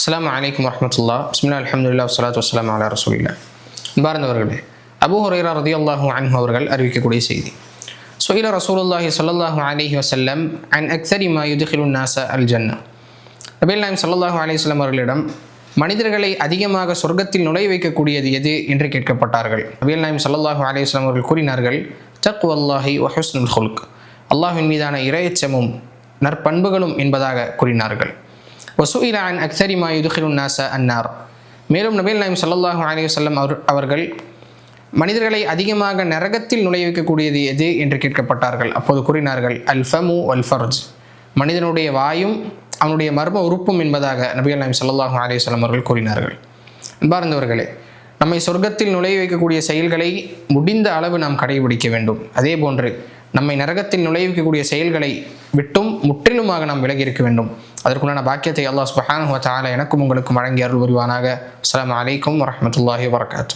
அஸ்ஸலாமு அலைக்கும் வரஹ்மத்துல்லாஹ். பிஸ்மில்லாஹ், அல்ஹம்துலில்லாஹ், வஸ்ஸலாத்து வஸ்ஸலாமு அலா ரசூலில்லாஹ். அன்பார்ந்தவர்களே, அபூ ஹுரைரா ரலியல்லாஹு அன்ஹு அவர்கள் அறிவிக்கக்கூடிய செய்தி. சுஇல ரசூலுல்லாஹி ஸல்லல்லாஹு அலைஹி வஸல்லம் அன் அக்ஸரி மா யுத்கிலுன் நாஸ அல் ஜன்னah. நபிகள் நாயகம் ஸல்லல்லாஹு அலைஹி வஸல்லம் அவர்களிடம் மனிதர்களை அதிகமாக சொர்க்கத்தில் நுழைய வைக்கக்கூடியது எது என்று கேட்கப்பட்டார்கள். நபிகள் நாயகம் ஸல்லல்லாஹு அலைஹி வஸல்லம் அவர்கள் கூறினார்கள், தக்வல்லாஹி வ ஹுஸ்னுல் ஹுல்க், அல்லாஹ்வின் மீதான இறையச்சமும் நற்பண்புகளும் என்பதாக கூறினார்கள். வசுஇல அன் அக்ஸரி மா யுத்கிலுன் நாஸ அன்னார். மேலும் நபிகள் நாயகம் ஸல்லல்லாஹு அலைஹி வஸல்லம் அவர்கள் மனிதர்களை அதிகமாக நரகத்தில் நுழைய வைக்கக்கூடியது எது என்று கேட்கப்பட்டார்கள். அப்போது கூறினார்கள், அல் ஃபமு வல் ஃபர்ஜ், மனிதனுடைய வாயும் அவனுடைய மர்ம உறுப்பும் என்பதாக நபிகள் நாயகம் ஸல்லல்லாஹு அலைஹி வஸல்லம் அவர்கள் கூறினார்கள். அன்பார்ந்தவர்களே, நம்மை சொர்க்கத்தில் நுழைய வைக்கக்கூடிய செயல்களை முடிந்த அளவு நாம் கடைபிடிக்க வேண்டும். அதே போன்று நம்மை நரகத்தில் நுழைய வைக்கக்கூடிய செயல்களை விட்டும் முற்றிலுமாக நாம் விலகி இருக்க வேண்டும். அதற்குண்டான பாக்கியத்தை அல்லாஹ் சுப்ஹானஹு வ தஆலா எனக்கும் உங்களுக்கும் வழங்கி அருள் புரிவானாக. அஸ்ஸலாமு அலைக்கும் வரஹ்மத்துல்லாஹி வபரகாத்துஹு.